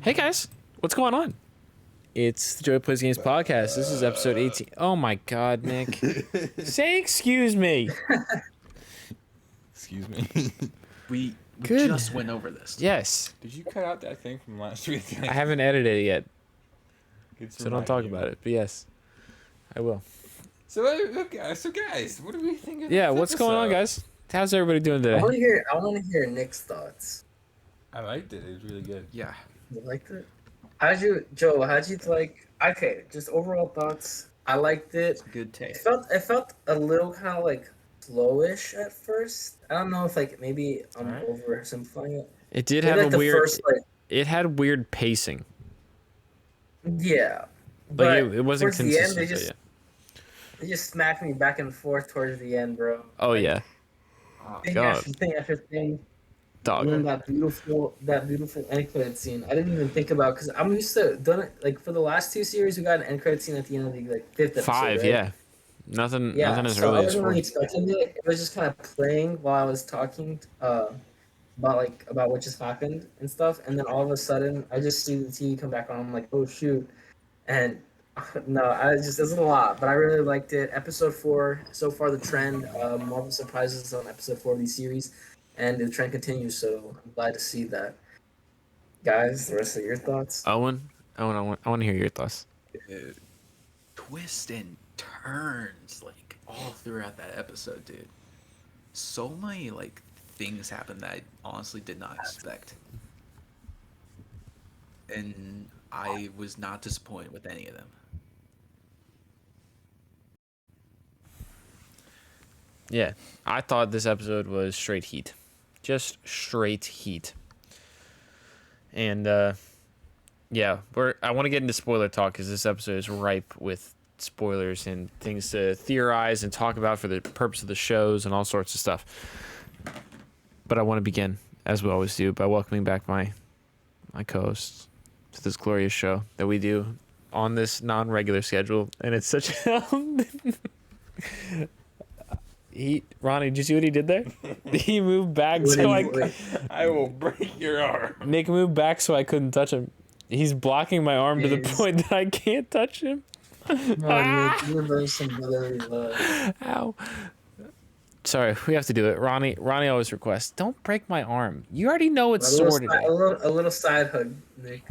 Hey guys, what's going on? It's the Joey Plays Games podcast. This is episode 18. Oh my god, Nick. Say excuse me. Excuse me. We Good. just went over this. Yes. Did you cut out that thing from last week? I haven't edited it yet, It's so don't talk reminding about you. it. But yes, I will. So guys, what do we think of Yeah, this what's going on, episode? guys? How's everybody doing I today? want to hear Nick's thoughts. I liked it. It was really good. Yeah. You liked it? How'd you like? Okay, just overall thoughts. I liked it. Good take. It felt a little kind of like slowish at first. I don't know if like maybe I'm Alright. oversimplifying it. It did Maybe, have like, a the weird. first, like, It had weird pacing. yeah. Like But it wasn't towards the end, consistent. they just smacked me back and forth towards the end, bro. Oh Like, yeah, thing God. after thing. dog. And then that beautiful end credit scene. I didn't even think about because I'm used to done it like for the last two series. We got an end credit scene at the end of the fifth episode. 5, right? yeah. Nothing as so early I as wasn't 4. really expecting it. It was just kind of playing while I was talking about what just happened and stuff. And then all of a sudden, I just see the TV come back on. I'm like, oh shoot! And no, it was a lot, but I really liked it. Episode 4 so far, the trend. Marvel surprises on episode 4 of these series, and the trend continues. So I'm glad to see that. Guys, the rest of your thoughts? Owen, I want to hear your thoughts. Twists and turns like all throughout that episode, dude. So many like things happened that I honestly did not expect. And I was not disappointed with any of them. Yeah, I thought this episode was straight heat. Just straight heat. And, yeah, I want to get into spoiler talk because this episode is ripe with spoilers and things to theorize and talk about for the purpose of the shows and all sorts of stuff. But I want to begin, as we always do, by welcoming back my co-hosts to this glorious show that we do on this non-regular schedule. And it's such Ronnie, did you see what he did there? He moved back I will break your arm. Nick moved back so I couldn't touch him. He's blocking my arm to the Jeez. point that I can't touch him. Universe and brotherly love. Ow. Sorry, we have to do it. Ronnie always requests, don't break my arm. You already know it's sore today. A little side hug, Nick.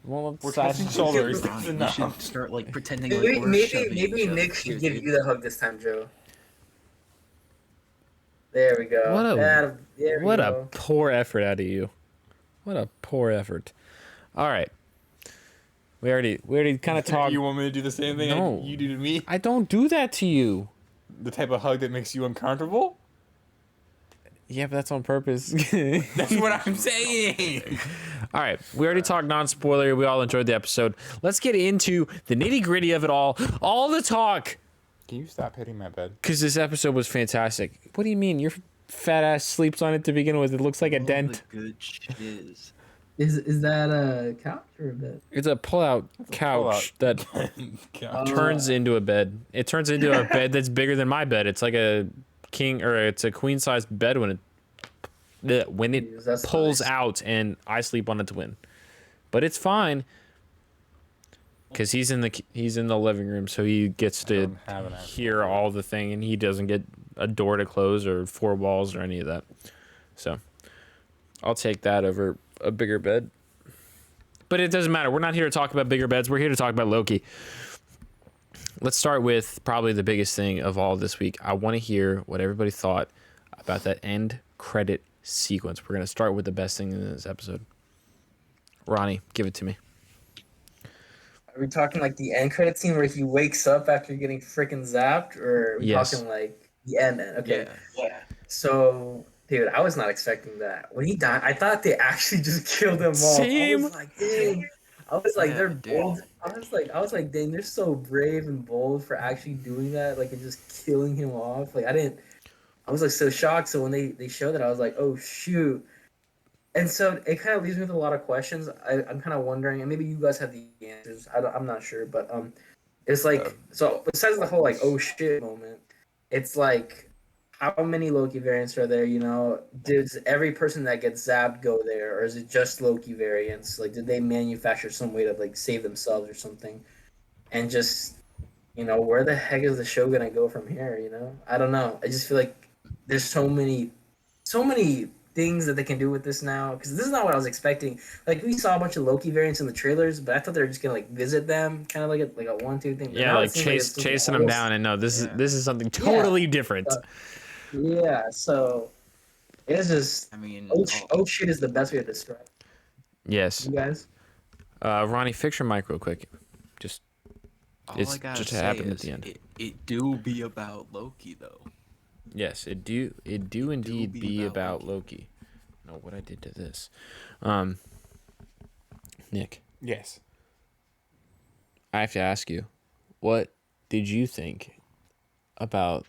Well, We're side- touching shoulders. Ronnie, That's you enough. should start like pretending like Maybe we're maybe, shoving maybe each other Nick should here, give dude. you the hug this time, Joe. There we go. What a- there we What go. a poor effort out of you. What a poor effort. All right. We already kind of talked. You want me to do the same thing No. you do to me? I don't do that to you. The type of hug that makes you uncomfortable? Yeah, but that's on purpose. That's what I'm saying. All right, we already talked non-spoiler. We all enjoyed the episode. Let's get into the nitty-gritty of it all the talk, Can you stop hitting my bed? because this episode was fantastic. What do you mean? Your fat ass sleeps on it to begin with. It looks like a All dent. the good shiz. Is that a couch or a bed? It's a pull-out couch that turns into a bed. It turns into a bed that's bigger than my bed. It's like a it's a queen-sized bed when it That's pulls nice. out, and I sleep on its wing. But it's fine. Because he's in the living room, so he gets to don't have an actual hear all the thing, and he doesn't get a door to close or 4 walls or any of that. So I'll take that over a bigger bed. But it doesn't matter. We're not here to talk about bigger beds. We're here to talk about Loki. Let's start with probably the biggest thing of all this week. I want to hear what everybody thought about that end credit sequence. We're going to start with the best thing in this episode. Ronnie, give it to me. Are we talking like the end credit scene where he wakes up after getting freaking zapped, or are we Yes. talking like the end? Okay. Yeah. So, dude, I was not expecting that. When he died, I thought they actually just killed him off. Same. I was like, dang. I was like, Yeah, they're dude. bold. I was like, dang, they're so brave and bold for actually doing that, like, and just killing him off. Like, I was like so shocked. So when they showed that, I was like, oh shoot. And so it kind of leaves me with a lot of questions. I'm kind of wondering, and maybe you guys have the answers. I'm not sure, but it's like, so besides the whole like oh shit moment, it's like, how many Loki variants are there? You know, does every person that gets zapped go there, or is it just Loki variants? Like, did they manufacture some way to like save themselves or something? And just, you know, where the heck is the show gonna go from here? You know, I don't know. I just feel like there's so many things that they can do with this now. Because this is not what I was expecting. Like we saw a bunch of Loki variants in the trailers, but I thought they were just gonna like visit them, kind of like a 1-2 thing. But Yeah, now it like seems like it's something chasing them else. down, and no, Yeah. this is something totally different. Yeah, so it's just I mean, oh shit is the best way to describe it. Yes. You guys. Ronnie, fix your mic real quick. Just all it's I gotta just say happened at is the end. it do be about Loki though. Yes, it do indeed be about Loki. No, what I did to this. Nick, Yes. I have to ask you, what did you think about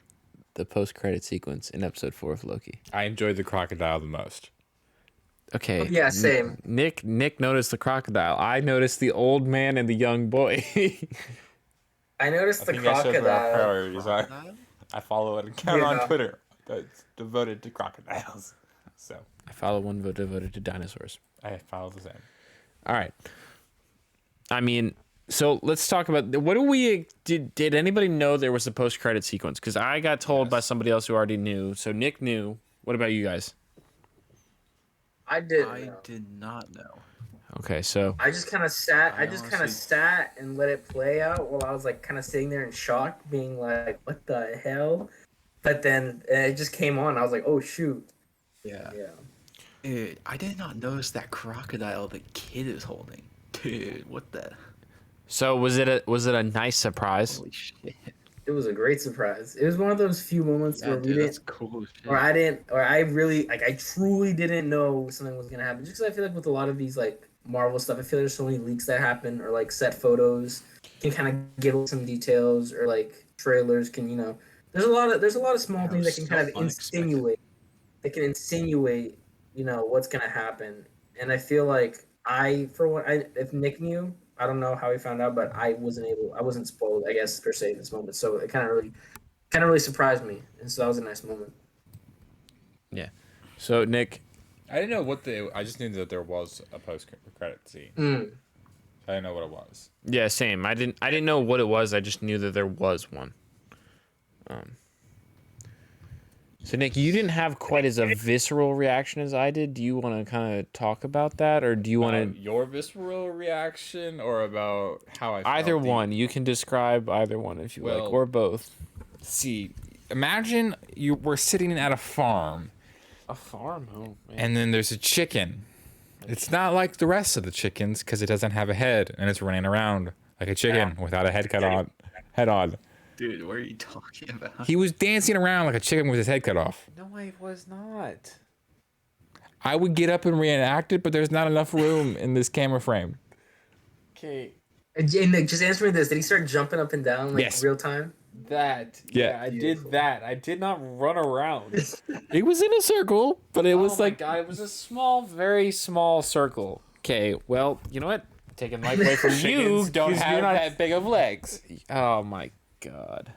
the post-credit sequence in episode 4 of Loki? I enjoyed the crocodile the most. Okay. Yeah, same. Nick noticed the crocodile. I noticed the old man and the young boy. I noticed I the think that shows where our crocodile. priorities are. Crocodile? I follow an account Yeah. on Twitter that's devoted to crocodiles. So I follow one devoted to dinosaurs. I follow the same. All right. I mean, so let's talk about what do we did anybody know there was a post-credit sequence? Because I got told by somebody else who already knew. So Nick knew. What about you guys? I did. I did not know. Okay, so I just kind of sat. I just kind of honestly- sat and let it play out while I was like kind of sitting there in shock, being like, "What the hell?" But then it just came on. I was like, "Oh shoot!" Yeah. Yeah. Dude, I did not notice that crocodile the kid is holding. Dude, what the? was it a nice surprise? Holy shit. It was a great surprise. It was one of those few moments Yeah, where we dude, didn't, that's cool as shit. or I didn't, or I really, like, I truly didn't know something was gonna happen. Just because I feel like with a lot of these like Marvel stuff, I feel like there's so many leaks that happen, or like set photos can kind of give us some details, or like trailers can, you know, there's a lot of small Yeah, it things was that can so kind of unexpected. insinuate, you know, what's gonna happen. And I feel like if Nick knew, I don't know how he found out, but I wasn't spoiled, I guess, per se, in this moment. So it kind of really surprised me, and so that was a nice moment. Yeah. So Nick, I didn't know I just knew that there was a post-credit scene. I didn't know what it was. yeah, same. I didn't know what it was. I just knew that there was one. So Nick, you didn't have quite as a visceral reaction as I did. Do you want to kind of talk about that, or do you want to? Your visceral reaction, or about how I felt Either one. You can describe either one if you like, Well- or both. See, imagine we're sitting at a farm, A farm home. and then there's a chicken. It's not like the rest of the chickens because it doesn't have a head, and it's running around like a chicken without a head on. Dude, what are you talking about? He was dancing around like a chicken with his head cut off. No, I was not. I would get up and reenact it, but there's not enough room in this camera frame. Okay. And Nick, just answer me this: did he start jumping up and down like Yes. real time? That. Yeah. I did that. I did not run around. It was in a circle, but it was like God, it was a small, very small circle. Okay, well, you know what? Taking life away from you. chickens don't 'cause have you're not- that big of legs. Oh my God.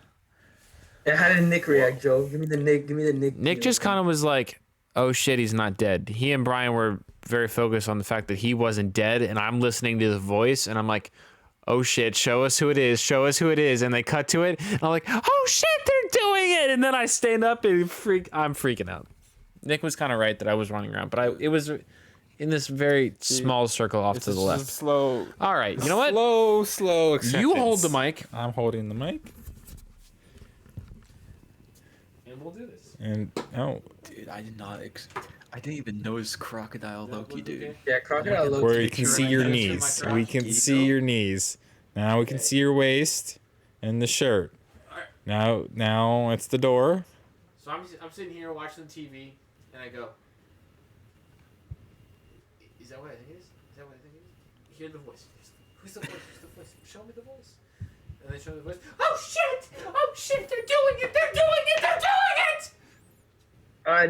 And how did Nick react, Joe? Give me the Nick. Nick just kind of was like, "Oh shit, he's not dead." He and Brian were very focused on the fact that he wasn't dead, and I'm listening to the voice, and I'm like, "Oh shit, show us who it is, show us who it is." And they cut to it, and I'm like, "Oh shit, they're doing it!" And then I stand up and I'm freaking out. Nick was kind of right that I was running around, but it was in this very small circle off to the left. Slow. All right, you know what? Slow acceptance. You hold the mic, I'm holding the mic. and we'll do this. And oh, Dude, I didn't even notice crocodile Loki, dude. Yeah, crocodile Look at Loki. where you can see your right knees. there. We can see your knees. Now we can see your waist and the shirt. Now it's the door. So I'm sitting here watching the TV, and I go, "Is that what I think it is? Is that what I think it is?" You hear the voice. Who's the voice? Who's the voice? Show me the voice. And they show me the voice. Oh shit! Oh shit! They're doing it! They're doing it! They're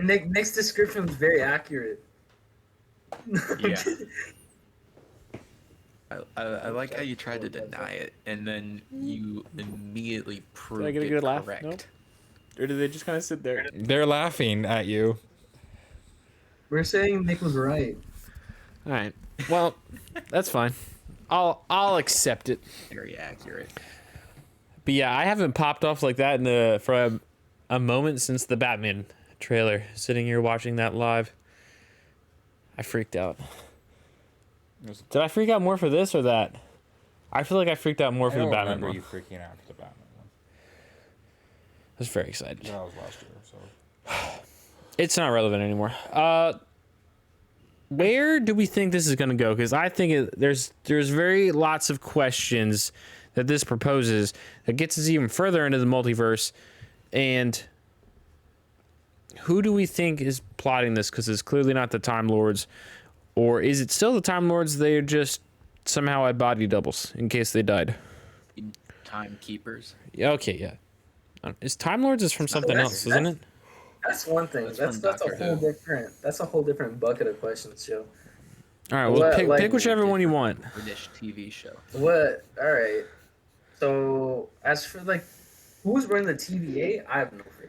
doing it! Nick's description was very accurate. Yeah. I like how you tried to deny it, and then you immediately proved get a it good laugh? correct. Nope. or do they just kind of sit there? They're laughing at you. We're saying Nick was right. All right. Well, that's fine. I'll accept it. Very accurate. But yeah, I haven't popped off like that for a moment since the Batman trailer. Sitting here watching that live, I freaked out. Did I freak out more for this or that? I feel like I freaked out more for the Batman one. You freaking out for the Batman one. I was very excited. That was last year, so. It's not relevant anymore. Where do we think this is going to go? Because I think there's very lots of questions that this proposes that gets us even further into the multiverse. And who do we think is plotting this? Because it's clearly not the Time Lords. Or is it still the Time Lords? They're just somehow had body doubles in case they died. Timekeepers. Yeah, okay, yeah. Is Time Lords is from something else, isn't it? That's one thing. That's a whole different bucket of questions, Joe. All right, well, pick whichever one you want. British TV show. What? All right. So as for like, who's running the TVA? I have no clue.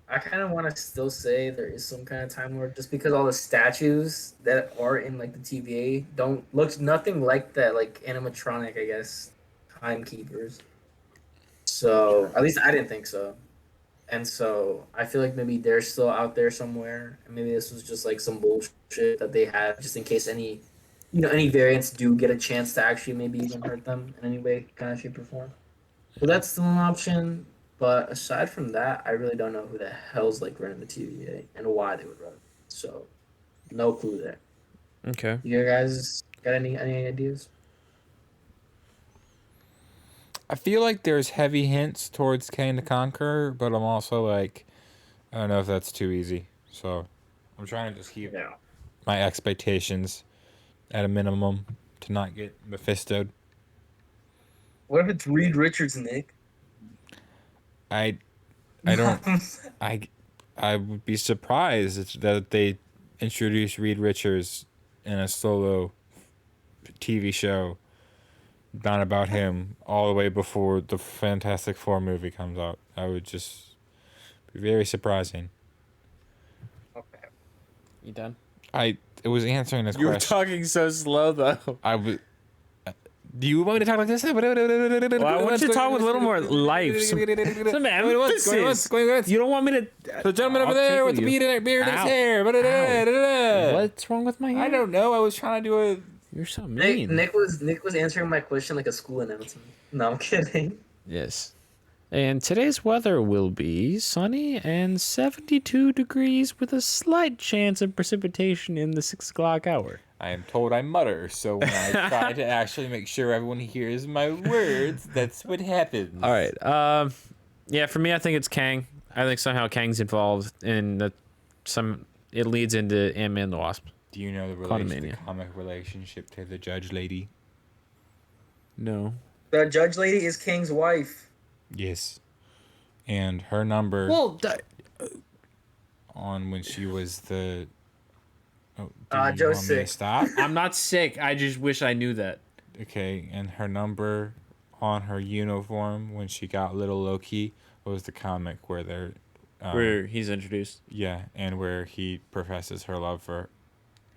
I kind of want to still say there is some kind of Time Lord, just because all the statues that are in like the TVA don't look nothing like that, like animatronic, I guess, timekeepers. So at least I didn't think so. And so I feel like maybe they're still out there somewhere, and maybe this was just like some bullshit that they had just in case any variants do get a chance to actually maybe even hurt them in any way, kind of shape or form. So that's still an option. But aside from that, I really don't know who the hell's like running the TVA and why they would run it. So no clue there. Okay. You guys got any ideas? I feel like there's heavy hints towards Kang the Conqueror, but I'm also like, I don't know if that's too easy. So I'm trying to just keep my expectations at a minimum to not get Mephisto'd. What if it's Reed Richards, Nick? I don't I would be surprised that they introduce Reed Richards in a solo TV show not about him all the way before the Fantastic Four movie comes out. I would just be very surprising. Okay. You done? It was answering this You were question. talking so slow though. I would. Do you want me to talk like this? Well, I want you to talk with a little more life. Some emphasis. You don't want me to. The gentleman over there with the beard in his hair. What's wrong with my hair? I don't know. I was trying to do a. You're so mean. Nick was answering my question like a school announcement. No, I'm kidding. Yes. And today's weather will be sunny and 72 degrees with a slight chance of precipitation in the 6 o'clock hour. I am told I mutter, so when I try to actually make sure everyone hears my words, that's what happens. All right. Yeah, for me, I think it's Kang. I think somehow Kang's involved in it leads into Ant-Man and the Wasp. Do you know the comic relationship to the Judge Lady? No. The Judge Lady is Kang's wife. Yes. And her number on when she was the... Oh, do you want me to stop? I'm not sick. I just wish I knew that. Okay, and her number on her uniform when she got little Loki was the comic where they're... where he's introduced. Yeah, and where he professes her love for...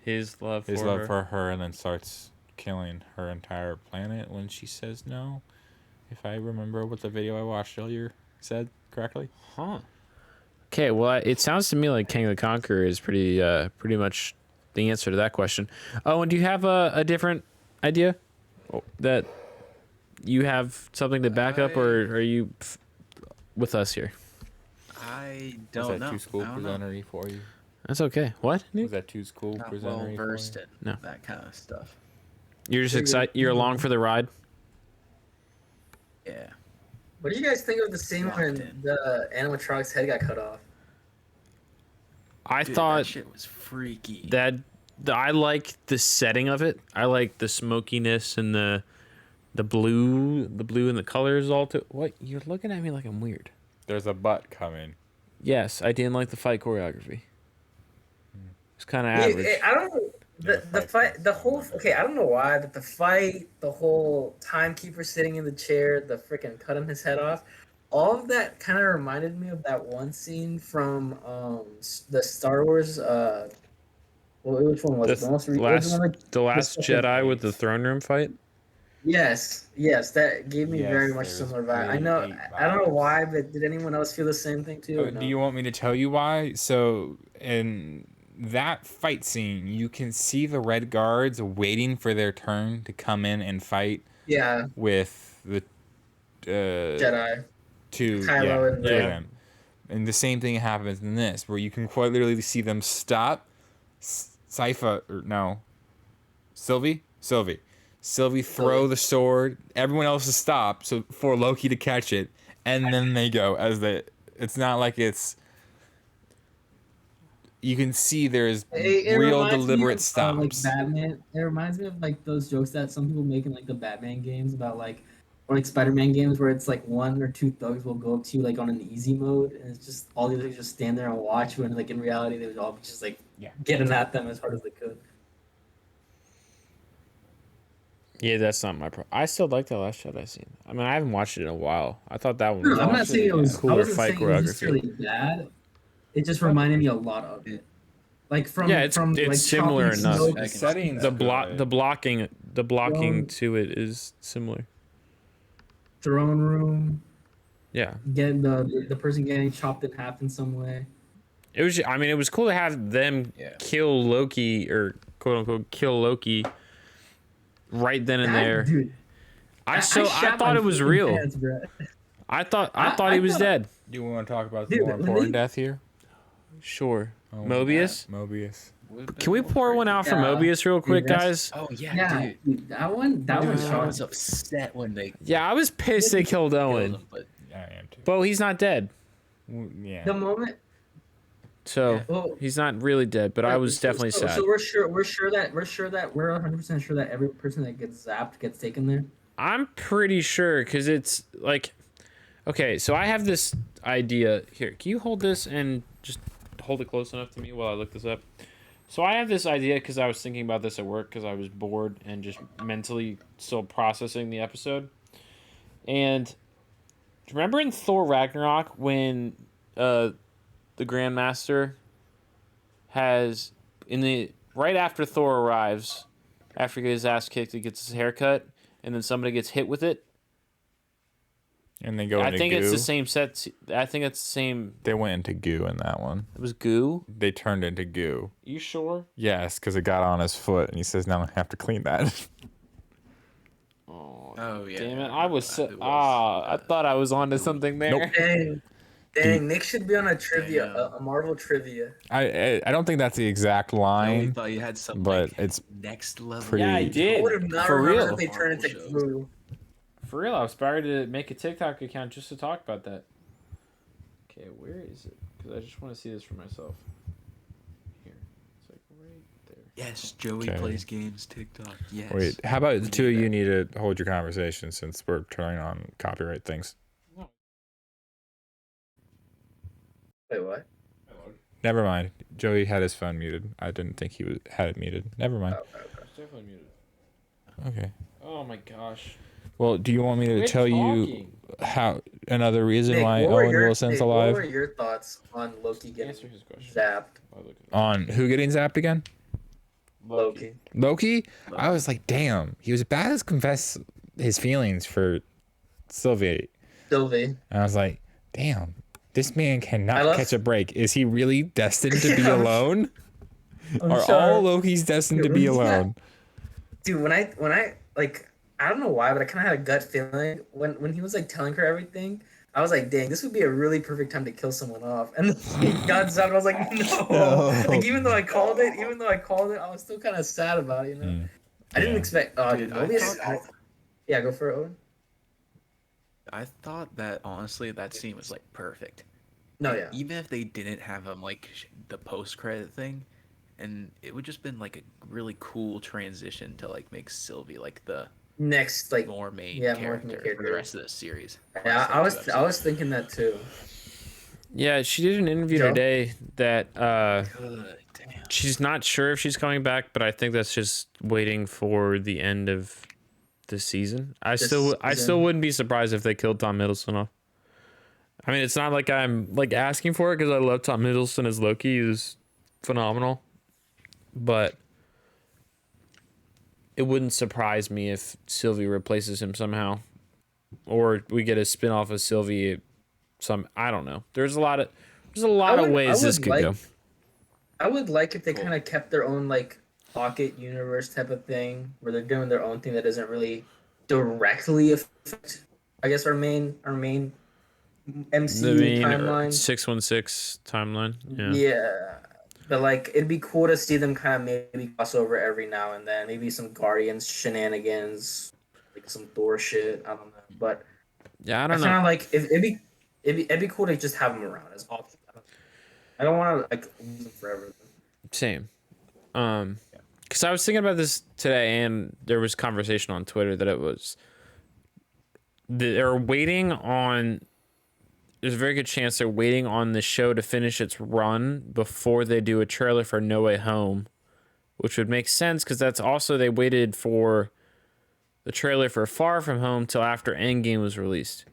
His love for her and then starts killing her entire planet when she says no. If I remember what the video I watched earlier said correctly. Huh. Okay, well, it sounds to me like Kang the Conqueror is pretty much the answer to that question. Oh, and do you have a different idea? That you have something to back up, or are you with us here? I don't know. Was that too school presentery for you? That's okay. What? Was that too school Not presentery well versed in No. that kind of stuff. You're just excited. You're along for the ride. Yeah. What do you guys think of the scene when the animatronic's head got cut off? I Dude, thought that shit was freaky. I like the setting of it. I like the smokiness and the blue and the colors all too. What? You're looking at me like I'm weird. There's a butt coming. Yes, I didn't like the fight choreography. It's kind of average. I don't know. The fight, the whole, okay, I don't know why, but the fight, the whole timekeeper sitting in the chair, the freaking cutting his head off, all of that kind of reminded me of that one scene from the Star Wars. Well, which one was it? The most The it was the one with the last Christopher Jedi with the Reeves. throne room fight. Yes, that gave me Yes, very much there's similar vibe. I very know, deep I don't know vibes. why, but did anyone else feel the same thing too? Or Do no? you want me to tell you why? So in that fight scene, you can see the Red Guards waiting for their turn to come in and fight Yeah, with the Jedi, two Kylo and two of Yeah. Ray. them. And the same thing happens in this, where you can quite literally see them stop. Sypha, or no, Sylvie throw the sword. Everyone else is stopped, so for Loki to catch it, and then they go as they. It's not like it's. You can see there's It real reminds me deliberate of like stops. Batman. It reminds me of like those jokes that some people make in like the Batman games about like, or like Spider-Man games where it's like one or two thugs will go up to you like on an easy mode, and it's just all the others just stand there and watch. When like in reality, they would all be just like Yeah. getting at them as hard as they could. Yeah, that's not my problem. I still like the Last Jedi scene. I mean, I haven't watched it in a while. I thought that one No, was I'm not saying it was. I cooler wasn't fight saying it was choreography. necessarily bad. It just reminded me a lot of it. Like from Yeah, it's like similar chopping enough. snow- The settings. The blocking Throne- to it is similar. throne room, Yeah. getting the person getting chopped in half in some way. It was. I mean, it was cool to have them Yeah. kill Loki, or quote unquote kill Loki right then and That- there. dude. I shat thought my it was fucking real. pants, bro. I thought I he was thought- dead. Do you want to talk about the Dude, more when important they- death here? Sure. Oh, Mobius. Mobius. Can we pour one out for Yeah. Mobius real quick, that's- guys? Oh yeah, Yeah, dude. dude, that one Dude, I shocked was me. upset when they Yeah, I was pissed they killed killed Owen. him, but I am too. But he's not dead. Yeah. The moment. So Well, he's not really dead, but I was definitely sad. So we're sure we're 100% sure that every person that gets zapped gets taken there. I'm pretty sure because it's like, okay, so I have this idea here. Can you hold this and just hold it close enough to me while I look this up? So I have this idea because I was thinking about this at work because I was bored and just mentally still processing the episode. And remember in Thor Ragnarok when the Grandmaster has right after Thor arrives, after he gets his ass kicked, he gets his haircut, and then somebody gets hit with it. And they go I into think goo. it's the same set. I think it's the same. They went into goo in that one. It was goo. They turned into goo. You sure? Yes, because it got on his foot, and he says, "Now I have to clean that." oh yeah. Damn it! I was so, It was, I thought I was onto something there. Nope. Dang, Nick should be on a trivia, Damn. a Marvel trivia. I don't think that's the exact I really line, thought you had some but like, it's next level. pretty- Yeah, I I did. would have not For remembered real. if they turned into Marvel shows. glue. For real, I was inspired to make a TikTok account just to talk about that. Okay, where is it? Because I just want to see this for myself. Here, it's like right there. Yes, Joey Okay. plays games TikTok. Yes. Wait, how about the We two of need you that. need to hold your conversation since we're turning on copyright things? Wait, what? Never mind. Joey had his phone muted. I didn't think he had it muted. Never mind. It's definitely muted. Okay. Oh my gosh. Well, do you want me to Quit tell you talking. how another reason Nick, why what were Owen your- Wilson's Nick, alive? What were your thoughts on Loki getting Answer his question. zapped? I'll look at On who getting zapped again? Loki. Loki? I was like, damn. He was about to confess his feelings for Sylvie. Sylvie. And I was like, damn. This man I cannot love- catch a break. Is he really destined to be alone? I'm Are sorry. all Lokis destined to Dude, be when's that? alone? Dude, when I like, I don't know why, but I kind of had a gut feeling when he was like telling her everything. I was like, dang, this would be a really perfect time to kill someone off. And then he got zapped. I was like, no. No. Like even though I called it, I was still kind of sad about it. You know, Mm. I didn't Yeah. expect. Dude, I Mobius. thought- Yeah, go for it, Owen. I thought that honestly that scene was like perfect. No, yeah. Even if they didn't have like the post credit thing, and it would just been like a really cool transition to like make Sylvie like the Next, like, more main yeah, more character main for character. the rest of the series. yeah, I was Last, like, 2 thinking that too. Yeah, she did an interview Joe? today that episodes. Good, damn. she's not sure if she's coming back, but I think that's just waiting for the end of the season. I This still season. wouldn't be surprised if they killed Tom Hiddleston off. I mean, it's not like I'm like asking for it because I love Tom Hiddleston as Loki. He was phenomenal, but it wouldn't surprise me if Sylvie replaces him somehow, or we get a spin-off of Sylvie. I don't know. There's a lot of ways this could go. I would like if they kind of kept their own like pocket universe type of thing, where they're doing their own thing that doesn't really directly affect, I guess, our main MCU timeline. 616 timeline. Yeah. Yeah. But like it'd be cool to see them kind of maybe cross over every now and then. Maybe some Guardians shenanigans, like some Thor shit. I don't know. But yeah, I don't know. Kind of like it'd be cool to just have them around as options. I don't want to like lose them forever. Same. Because I was thinking about this today, and there was conversation on Twitter that they're waiting on. There's a very good chance they're waiting on the show to finish its run before they do a trailer for No Way Home, which would make sense because that's also they waited for the trailer for Far From Home till after Endgame was released.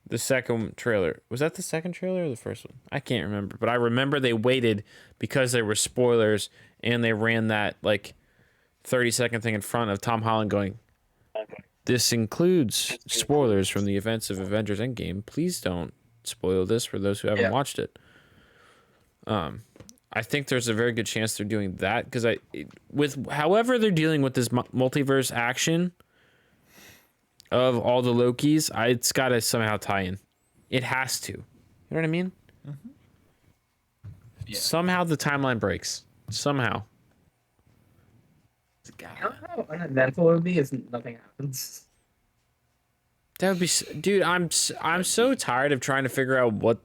The second trailer. Was that the second trailer or the first one? I can't remember, but I remember they waited because there were spoilers and they ran that like 30-second thing in front of Tom Holland going, "This includes spoilers from the events of Avengers Endgame. Please don't spoil this for those who haven't watched it." I think there's a very good chance they're doing that because with however they're dealing with this multiverse action of all the Lokis, it's got to somehow tie in. It has to. You know what I mean? Mm-hmm. Yeah. Somehow the timeline breaks. Somehow. I don't know how uneventful it would be if nothing happens. That would be, dude. I'm so tired of trying to figure out what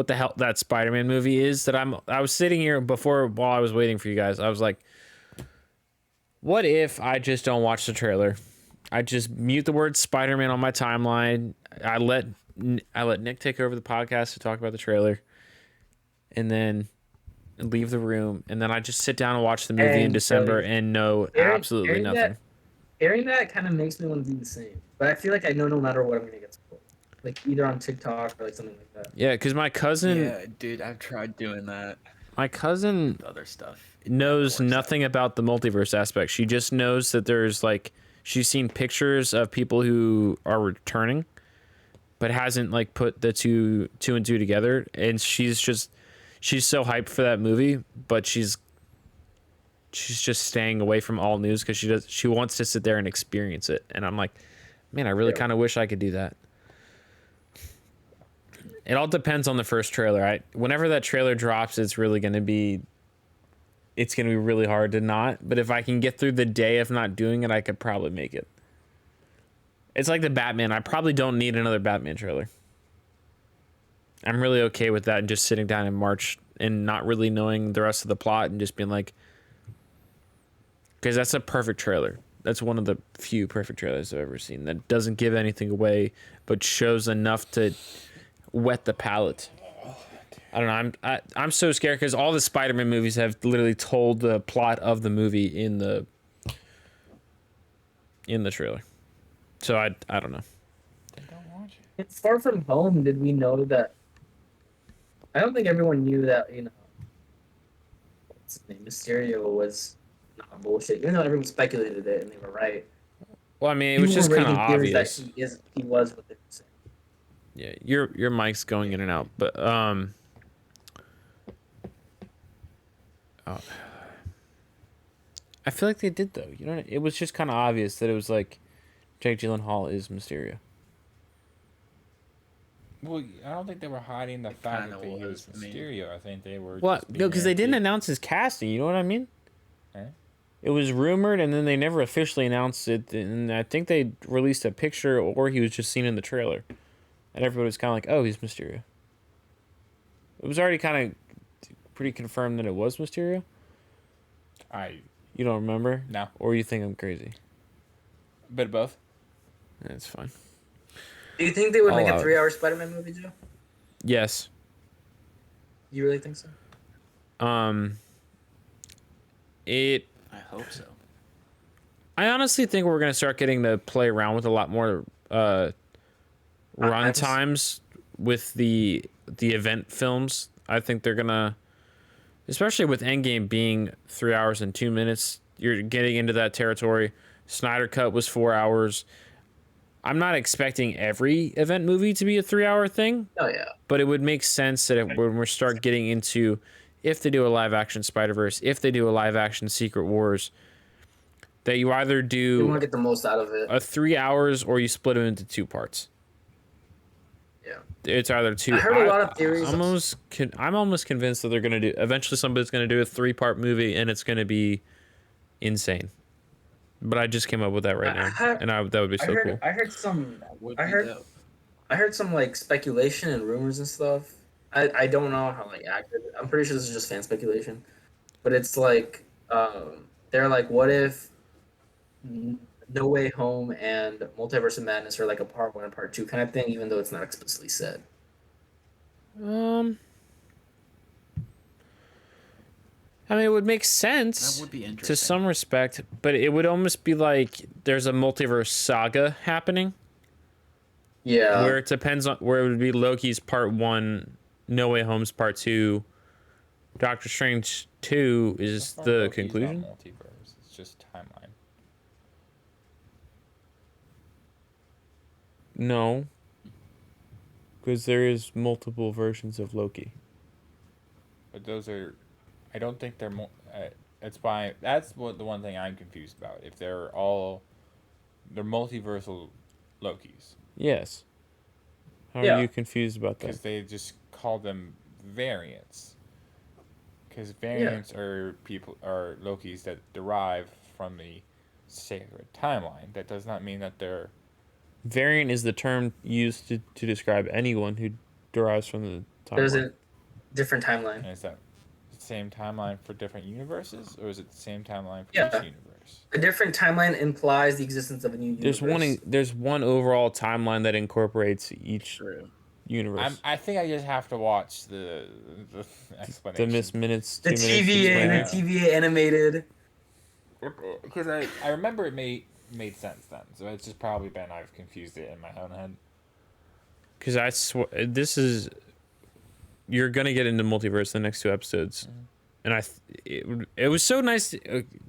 the hell that Spider-Man movie is. I was sitting here before while I was waiting for you guys. I was like, what if I just don't watch the trailer? I just mute the word Spider-Man on my timeline. I let Nick take over the podcast to talk about the trailer, and then leave the room, and then I just sit down and watch the movie in December and know absolutely nothing. Hearing that kind of makes me want to do the same, but I feel like I know no matter what I'm gonna get spoiled, like either on TikTok or like something like that. Yeah, because my cousin. Yeah, dude, I've tried doing that. My cousin other stuff knows nothing about the multiverse aspect. She just knows that there's like she's seen pictures of people who are returning, but hasn't like put the two and two together, and she's so hyped for that movie, but she's just staying away from all news because she wants to sit there and experience it. And I'm like, man, I really kind of wish I could do that. It all depends on the first trailer. Whenever that trailer drops, it's going to be really hard to not. But if I can get through the day of not doing it, I could probably make it. It's like the Batman. I probably don't need another Batman trailer. I'm really okay with that and just sitting down in March and not really knowing the rest of the plot and just being like, because that's a perfect trailer. That's one of the few perfect trailers I've ever seen that doesn't give anything away, but shows enough to wet the palate. I don't know. I'm so scared because all the Spider-Man movies have literally told the plot of the movie in the trailer. So I don't know. It's Far From Home. Did we know that? I don't think everyone knew that, what's his name? Mysterio was not bullshit. Even though everyone speculated it and they were right. Well, I mean, it was just kind of obvious. That he was what they were saying. Yeah, your mic's going in and out, but I feel like they did though. It was just kind of obvious that it was like Jake Gyllenhaal is Mysterio. Well, I don't think they were hiding the fact that he was Mysterio. I think they were. Well, no, because they didn't announce his casting. You know what I mean? Eh? It was rumored, and then they never officially announced it. And I think they released a picture, or he was just seen in the trailer, and everybody was kind of like, "Oh, he's Mysterio." It was already kind of pretty confirmed that it was Mysterio. You don't remember? No. Or you think I'm crazy? A bit of both. That's fine. Do you think they would make a 3-hour Spider-Man movie, Joe? Yes. You really think so? I hope so. I honestly think we're gonna start getting to play around with a lot more run times with the event films. I think they're gonna, especially with Endgame being 3 hours and 2 minutes, you're getting into that territory. Snyder Cut was 4 hours. I'm not expecting every event movie to be a 3 hour thing. Oh yeah. But it would make sense that when we start getting into, if they do a live action Spider-Verse, if they do a live action Secret Wars, that you either You want do to get the most out of it. a 3 hours or you split them into 2 parts. Yeah. It's either two. I heard a lot of theories. I'm almost convinced that they're gonna do. Eventually, somebody's gonna do a 3-part movie, and it's gonna be insane. But I just came up with that right now, and that would be so cool. I heard some. That would I be heard. dope. I heard some like speculation and rumors and stuff. I don't know how like accurate. I'm pretty sure this is just fan speculation, but it's like they're like, what if No Way Home and Multiverse of Madness are like a part 1 and part 2 kind of thing, even though it's not explicitly said. I mean, it would make That sense would be interesting. to some respect, but it would almost be like there's a multiverse saga happening. Yeah. Where it depends on where it would be Loki's part 1, No Way Home's part 2, Doctor Strange 2 is How far the Loki's not conclusion. multiverse. It's just timeline. No, because there is multiple versions of Loki. But those are, I don't think they're more. That's what the one thing I'm confused about. If they're multiversal Lokis, Yes. How Yeah. are you confused about because that? they just call them variants. Because variants are Lokis that derive from the sacred timeline. That does not mean that they're. Variant is the term used to describe anyone who derives from the timeline. There's a different timeline. And is that the same timeline for different universes, or is it the same timeline for Yeah. each universe? A different timeline implies the existence of a new universe. There's one overall timeline that incorporates each True. universe. I think I just have to watch the The explanation. Miss Minutes. The 2 minutes TVA, explaining. the TVA animated. Because I remember it made sense then, so it's just probably been I've confused it in my own head. Because I swear, you're gonna get into multiverse the next 2 episodes, and it was so nice.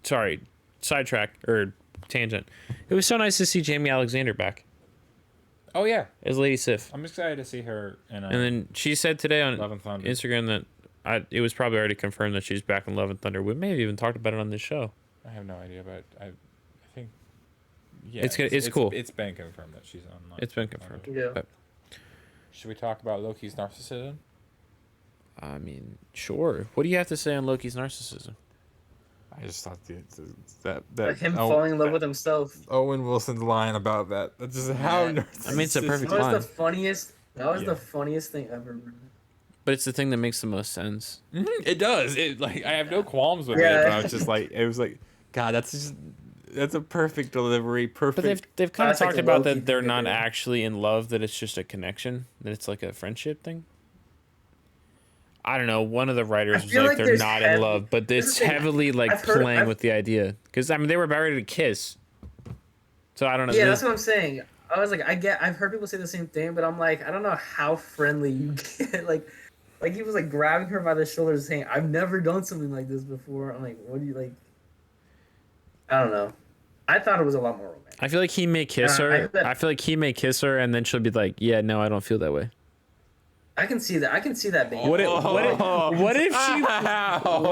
Sorry, sidetrack or tangent. It was so nice to see Jamie Alexander back Oh yeah, as Lady Sif, I'm excited to see her in. and then she said today on Love and Thunder. Instagram that it was probably already confirmed that she's back in Love and Thunder. We may have even talked about it on this show. I have no idea, but I think. Yeah, It's cool. It's been confirmed that she's on. It's been confirmed. Yeah. But, Should we talk about Loki's narcissism? I mean, sure. What do you have to say on Loki's narcissism? I just thought that Him falling in love with himself. Owen Wilson's line about that. That's just how. Yeah. I mean, it's a perfect That was line. the funniest. That was Yeah. the funniest thing ever. But it's the thing that makes the most sense. It does. It like I have no qualms with Yeah. it, but I was just like, it was like, God, that's a perfect delivery. Perfect. But they've kind of That's like talked a about Loki that they're thing not to do. actually in love, that it's just a connection, that it's like a friendship thing. I don't know. One of the writers I was feel like like they're there's not in heavy- love, but Here's it's the thing, heavily like I've heard- playing I've- with the idea. Because I mean, they were about ready to kiss. So I don't know. Yeah, that's what I'm saying. I was like, I've heard people say the same thing, but I'm like, I don't know how friendly you get. Like he was like grabbing her by the shoulders, saying, "I've never done something like this before." I'm like, what do you like? I don't know. I thought it was a lot more romantic. I feel like he may kiss I her. bet- I feel like he may kiss her, and then she'll be like, "Yeah, no, I don't feel that way." I can see that. I can see that being. What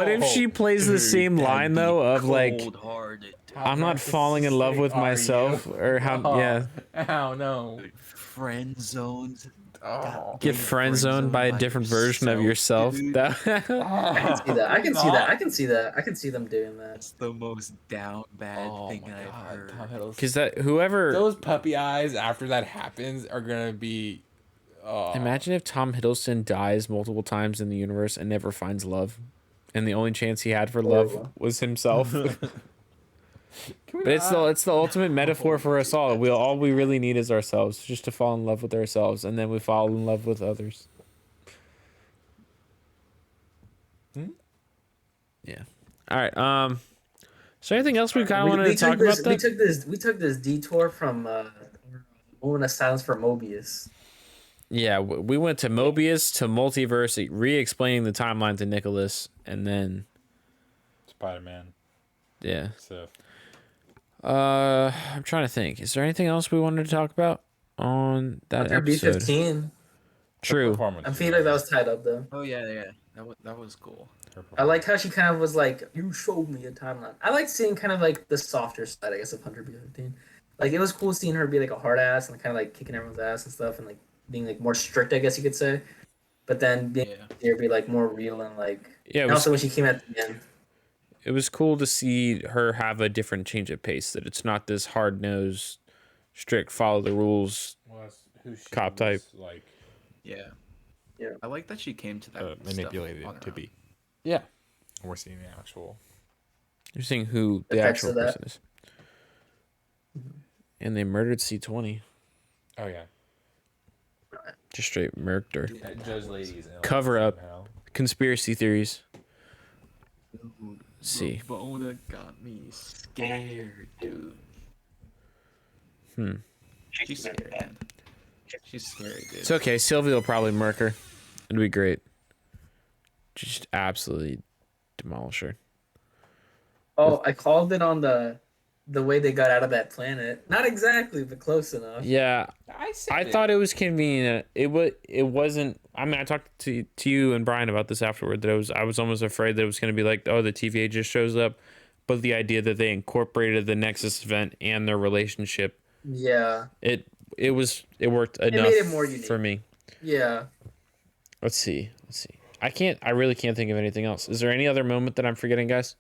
if she plays the same line though of like, Cold-hearted, "I'm not falling in love with myself," or how? Yeah, Oh no. friend zoned. get friend zoned by a different version of yourself. dude. That- I can see that. I can see that. I can see that. I can see them doing that. That's the most down bad thing I've heard. Because that whoever Those puppy eyes after that happens are gonna be. Oh. imagine if Tom Hiddleston dies multiple times in the universe and never finds love, and the only chance he had for love Horrible. was himself. But it's the ultimate metaphor for us all. All we really need is ourselves, just to fall in love with ourselves, and then we fall in love with others. Yeah. All right. So anything else we kind of wanted to talk about? We took this detour from Moment of Silence for Mobius. Yeah, we went to Mobius to Multiverse, re-explaining the timeline to Nicholas, and then Spider-Man. yeah. So I'm trying to think. Is there anything else we wanted to talk about on that Hunter episode? B-15. True. I feel like that was tied up though. Oh yeah. That was cool. I like how she kind of was like, "You showed me a timeline." I like seeing kind of like the softer side, I guess, of Hunter B-15. Like it was cool seeing her be like a hard ass and kind of like kicking everyone's ass and stuff, and like being like more strict, I guess you could say. But then being here be like more real and like. Yeah. And also when she came at the end. It was cool to see her have a different change of pace. That it's not this hard nosed, strict, follow the rules cop type. Like Yeah. Yeah. I like that she came to that manipulated stuff on her to own. be. Yeah. We're seeing the actual. You're seeing who the Effects actual of that. person is. And they murdered C20. Oh yeah. Just straight murked her. Judge ladies. Cover up. Conspiracy theories. Dude, Let's see. Ramona got me scared, dude. She's scary, man. She's scary, dude. It's okay. Sylvia will probably murk her. It'll be great. Just absolutely demolish her. Oh, I called it on the way they got out of that planet. Not exactly, but close enough. Yeah, I thought it was convenient. It wasn't. I mean, I talked to you and Brian about this afterward. That I was almost afraid that it was going to be like, oh, the TVA just shows up, but the idea that they incorporated the Nexus event and their relationship. Yeah. It worked enough made it more unique. for me. Yeah. Let's see. I really can't think of anything else. Is there any other moment that I'm forgetting, guys?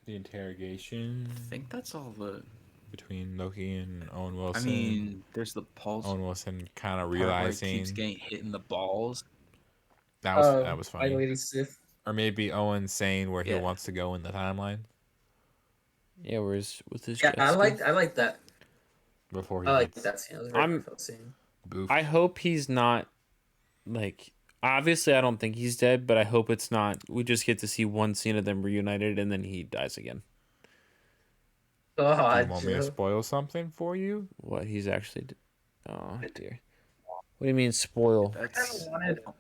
The interrogation I think that's all the. between Loki and Owen Wilson. I mean, there's the pulse. Owen Wilson kind of part where he realizing keeps getting hit in the balls. that was By funny. Lady Sif. Or maybe Owen saying where he Yeah. wants to go in the timeline Yeah, with his Yeah, jet I ski? like that. before he I like hits that scene. It was a very felt scene. Boof. I hope he's not like. Obviously, I don't think he's dead, but I hope it's not. We just get to see one scene of them reunited, and then he dies again. Do Oh, you want me to spoil something for you? What he's actually. Oh dear. What do you mean spoil? That's.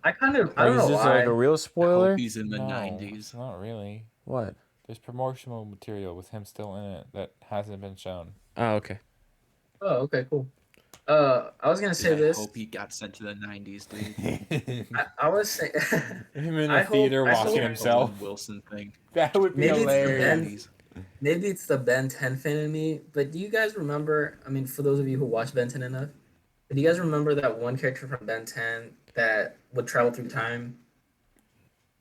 I don't Is know this why. like a real I spoiler? hope he's in the No, 90s. Not really. What? There's promotional material with him still in it that hasn't been shown. Oh, okay. Oh, okay, cool. I was gonna say Dude, this. I hope he got sent to the 90s, dude. I was saying. Him in I a hope- theater I watching hope- himself. Owen Wilson thing. That would be Maybe it's hilarious. Maybe it's the Ben 10 fan in me, but do you guys remember? I mean, for those of you who watch Ben 10 enough, do you guys remember that one character from Ben 10 that would travel through time?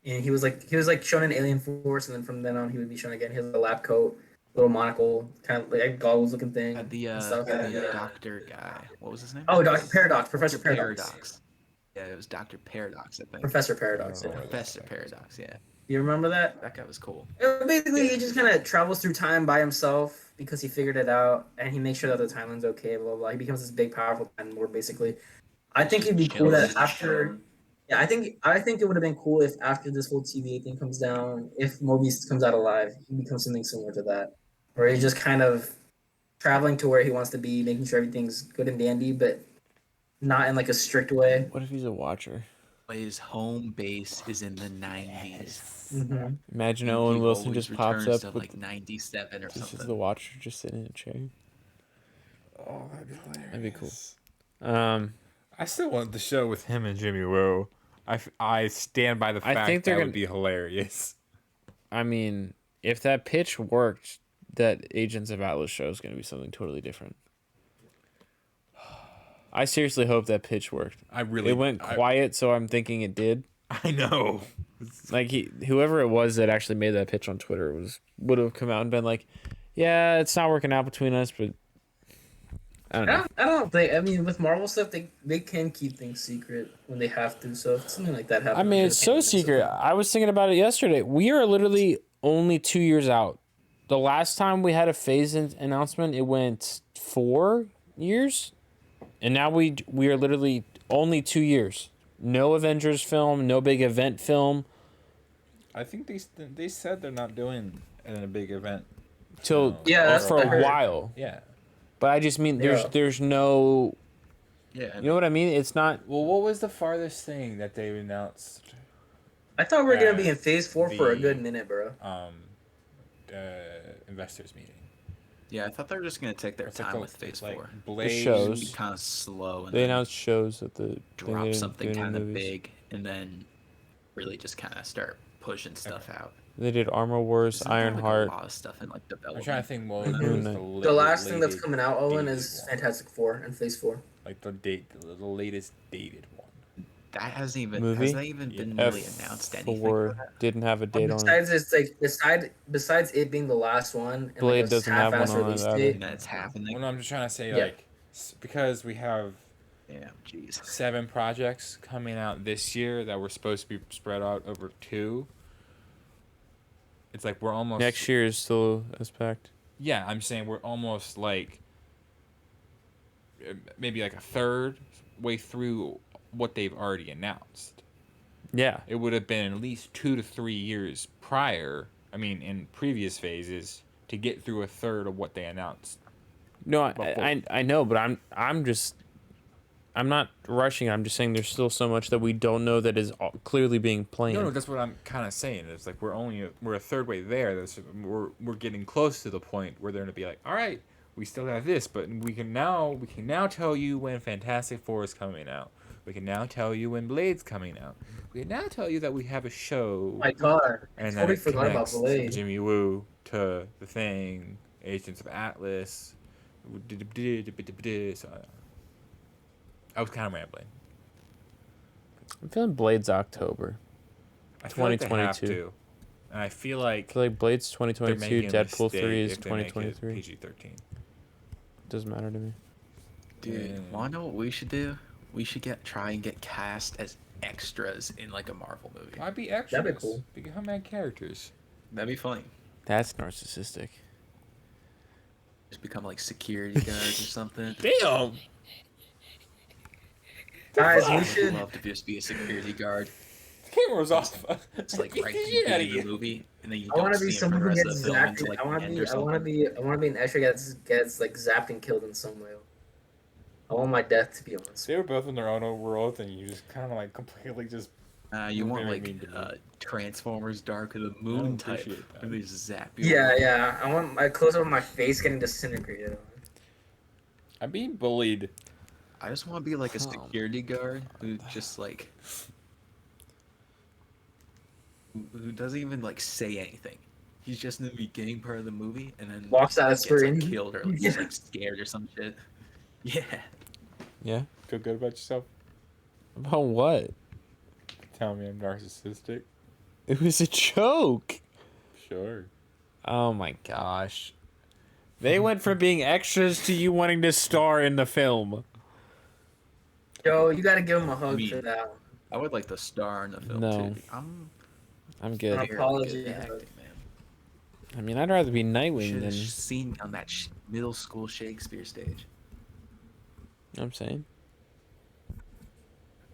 And he was like shown in Alien Force, and then from then on he would be shown again. He has a lab coat, little monocle, kind of like a goggles looking thing. The and stuff. doctor guy. What was his name? Oh, Dr. Paradox, Professor Paradox. Paradox. Yeah, it was Dr. Paradox, I think. Professor Paradox. Oh, Yeah. Professor Paradox, yeah. You remember that? That guy was cool. Basically, he just kind of travels through time by himself because he figured it out, and he makes sure that the timeline's okay. Blah blah. Blah. He becomes this big, powerful time lord. Basically, I think it'd be cool that after. Yeah, I think it would have been cool if after this whole TVA thing comes down, if Mobius comes out alive, he becomes something similar to that, where he's just kind of traveling to where he wants to be, making sure everything's good and dandy, but not in like a strict way. What if he's a watcher? His home base is in the 90s. Mm-hmm. Imagine And Owen he Wilson always just pops returns up to with like 97 or this is something. the watcher just sitting in a chair. Oh, that'd be hilarious. That'd be cool. I still want the show with him and Jimmy Woo. I stand by the I fact think they're that gonna- would be hilarious. I mean, if that pitch worked, that Agents of Atlas show is going to be something totally different. I seriously hope that pitch worked. It went quiet, so I'm thinking it did. I know. Like whoever it was that actually made that pitch on Twitter would have come out and been like, "Yeah, it's not working out between us," but I don't know. I don't think. I mean, with Marvel stuff, they can keep things secret when they have to. So if something like that happens, I mean, it's so secret. I was thinking about it yesterday. We are literally only 2 years out. The last time we had a phase announcement, it went 4 years, and now we are literally only 2 years. No Avengers film, no big event film I think they said they're not doing a big event. till Yeah, that's for what I a heard. while. Yeah. But I just mean Yeah. there's no Yeah. You know what I mean? It's not. Well, what was the farthest thing that they announced? I thought we were gonna be in phase 4 for a the- good minute, bro. Investors meeting. Yeah, I thought they were just gonna take their It's like time the- with phase it's like 4. Blaze. shows. Kind of slow, and They then announced shows at the. drop something kind of big, and then really just kind of start pushing stuff out. They did Armor Wars, Isn't there, Ironheart. like, a lot of stuff in like I'm development. trying to think what Mhm. was Moon The last thing that's latest coming out, Owen, dated is one. Fantastic Four and phase 4. Like the latest dated one. That hasn't even Movie? been really announced anything. F4 didn't have a date on it. Besides, it's like besides it being the last one, and Blade like a doesn't have one half-ass on it release either. date. And that's happening. Well, no, I'm just trying to say Yeah. like because we have Yeah, jeez. 7 projects coming out this year that were supposed to be spread out over 2. It's like we're almost Next year is still as packed. Yeah, I'm saying we're almost like maybe like a third way through what they've already announced. Yeah. It would have been at least 2 to 3 years prior, I mean in previous phases, to get through a third of what they announced. No, Before. I know, but I'm not rushing. I'm just saying there's still so much that we don't know that is clearly being planned. No, that's what I'm kind of saying. It's like we're a third way there. We're getting close to the point where they're gonna be like, all right, we still have this, but we can now tell you when Fantastic Four is coming out. We can now tell you when Blade's coming out. We can now tell you that we have a show. My God, I And then totally it forgot about connects Blade. Jimmy Woo to The Thing, Agents of Atlas. So I was kind of rambling. I'm feeling Blade's October. I feel like they have 2022. to. And I feel I like feel like Blade's they're 2022. making a Deadpool 3 mistake is if they make it 2023. PG-13. Doesn't matter to me. Dude, Yeah. wanna know what we should do? We should try and get cast as extras in like a Marvel movie. I'd be extras. That'd be cool. Become mad characters. That'd be funny. That's narcissistic. Just become like security guards or something. Damn! Guys, we I would should. love to just be a security guard. The camera's off. It's like right Get at the shit the out beginning of of the movie, and then you I don't want to see be him for someone the who rest gets of the film zapped. until like I want the to end be. or something. I want to be an extra gets like zapped and killed in some way. I want my death to be on They screen. were both in their own world, and you just kind of like completely just. You want Very like mean to me. Transformers Dark of the Moon type, appreciate that. where they just zap you. Yeah. I want my close up of my face getting disintegrated. I'm being bullied. I just want to be like a Oh security guard who just like who doesn't even like say anything. He's just in the beginning part of the movie, and then Walks out of gets, screen. like, killed or like, just like scared or some shit. Yeah. Yeah. Feel good about yourself? About what? Tell me I'm narcissistic. It was a joke. Sure. Oh my gosh. They went from being extras to you wanting to star in the film. Yo, you gotta give him a hug Me. for that. I would like the star in the film No. too. I'm I'm good. An very apology, good at hug. acting, man. I mean, I'd rather be Nightwing Should than. have seen me on that middle school Shakespeare stage. I'm saying.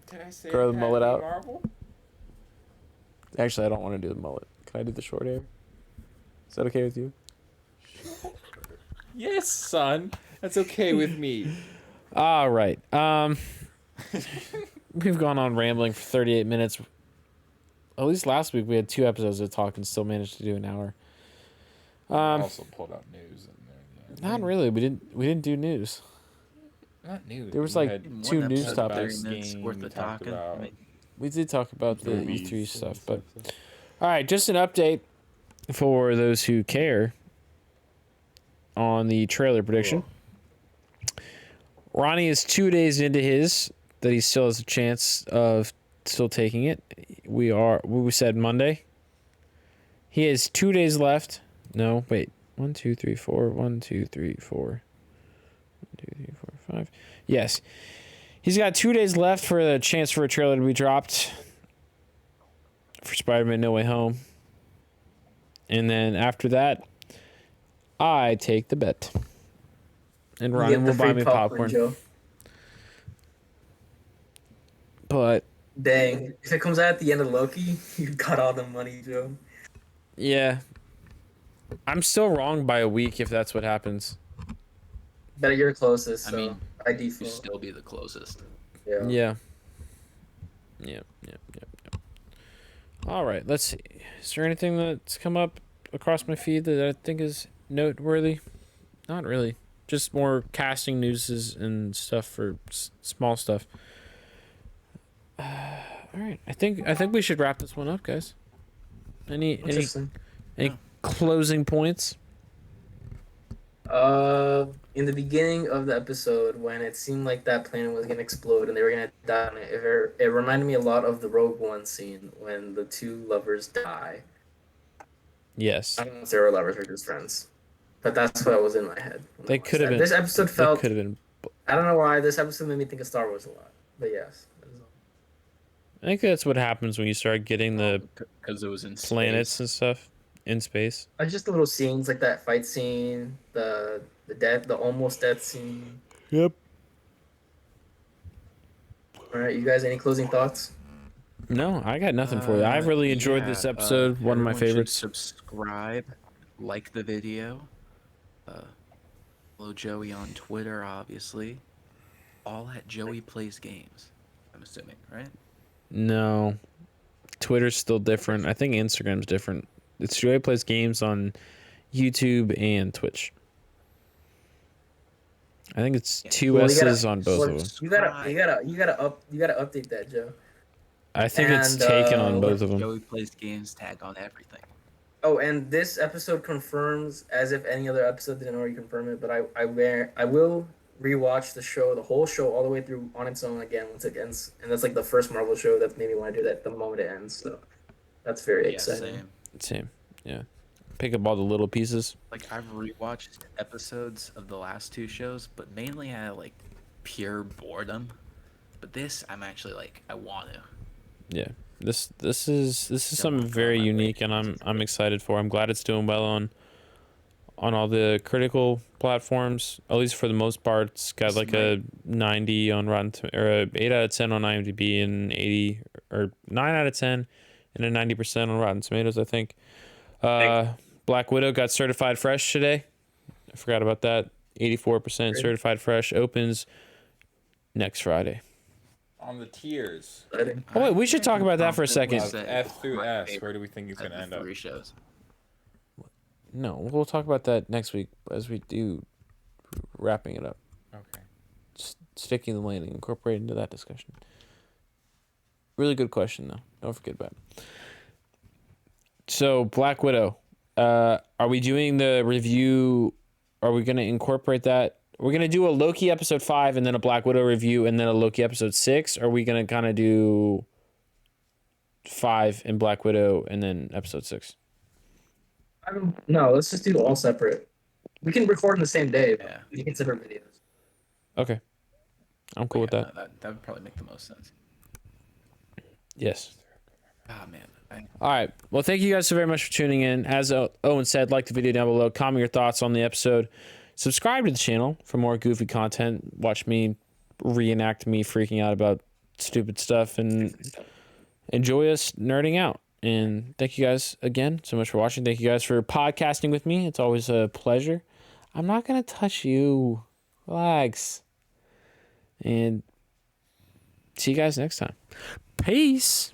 Did I say Grow the it had mullet to be out? Marvel? Actually, I don't want to do the mullet. Can I do the short hair? Is that okay with you? Yes, son. That's okay with me. All right. We've gone on rambling for 38 minutes. At least last week we had 2 episodes of talk and still managed to do an hour. Also pulled out news in there. Yeah. Not really. We didn't do news. Not news. There was, We like, had In 2 one news episode, topics. 30 minutes worth We of talked talking. about- I mean, We did talk about the movies E3 and stuff, but stuff. all right, just an update for those who care on the trailer prediction. Ronnie is 2 days into his that he still has a chance of still taking it. We said Monday. He has 2 days left. No, wait. 1, 2, 3, 4. 1, 2, 3, 4. 1, 2, 3, 4, 5. Yes. He's got 2 days left for the chance for a trailer to be dropped for Spider-Man No Way Home. And then after that, I take the bet. And You Ronnie get the will buy free me popcorn. Joe. But Dang, if it comes out at the end of Loki, you got all the money, Joe. yeah, I'm still wrong by a week if that's what happens. Better you're closest. I So mean, by You default. still be the closest. Yeah. Yeah. Yep. All right. Let's see. Is there anything that's come up across my feed that I think is noteworthy? Not really. Just more casting newses and stuff for small stuff. All right. I think we should wrap this one up, guys. Any Interesting. closing points? In the beginning of the episode, when it seemed like that planet was gonna explode and they were gonna die on it, it reminded me a lot of the Rogue One scene when the two lovers die. Yes. I don't know if they were lovers or just friends, but that's what was in my head. They could have been. This episode felt. Could have been. I don't know why this episode made me think of Star Wars a lot, but yes. I think that's what happens when you start getting the Because it was in planets space. and stuff in space. Just the little scenes like that fight scene, the almost death scene. Yep. All right, you guys, any closing thoughts? No, I got nothing for you. I really enjoyed this episode. One of my everyone should favorites. Subscribe, like the video. Follow Joey on Twitter, obviously. All at JoeyPlaysGamess. I'm assuming, right? No, Twitter's still different. I think Instagram's different. It's Joey Plays Games on YouTube and Twitch. I think it's two Well, S's on both of them. You gotta update that, Joe. I think it's And, taken on both of them. Joey Plays Games tag on everything. Oh, and this episode confirms, as if any other episode didn't already confirm it, but I will rewatch the whole show all the way through on its own again once it ends, and that's like the first Marvel show that made me want to do that the moment it ends. So that's very exciting. Same. Same, yeah. Pick up all the little pieces. Like I've rewatched episodes of the last two shows, but mainly out of like pure boredom. But this, I'm actually like, I want to. Yeah, this is something very unique, and I'm excited for. I'm glad it's doing well on all the critical platforms. At least for the most part, it's got like a 90 on Rotten or a 8 out of 10 on IMDb and 80 or 9 out of 10 and a 90% on Rotten Tomatoes, I think. Black Widow got certified fresh today. I forgot about that. 84% certified fresh. Opens next Friday. On the tiers. Oh wait, we should talk about that for a second. F through S. Where do we think it's gonna end up? 3 shows. No, we'll talk about that next week as we do wrapping it up. Okay. Sticking the landing, incorporate into that discussion. Really good question though. Don't forget about it. So Black Widow, are we doing the review? Are we gonna incorporate that? We're gonna do a Loki episode 5 and then a Black Widow review and then a Loki episode 6. Or are we gonna kind of do 5 and Black Widow and then episode 6? No, let's just do all separate. We can record on the same day. But Yeah. we can separate videos. Okay, I'm cool with that. That would probably make the most sense. Yes. Ah, man. All right. Well, thank you guys so very much for tuning in. As Owen said, like the video down below, comment your thoughts on the episode. Subscribe to the channel for more goofy content. Watch me reenact me freaking out about stupid stuff and enjoy us nerding out. And thank you guys again so much for watching. Thank you guys for podcasting with me. It's always a pleasure. I'm not going to touch you. Relax. And see you guys next time. Peace.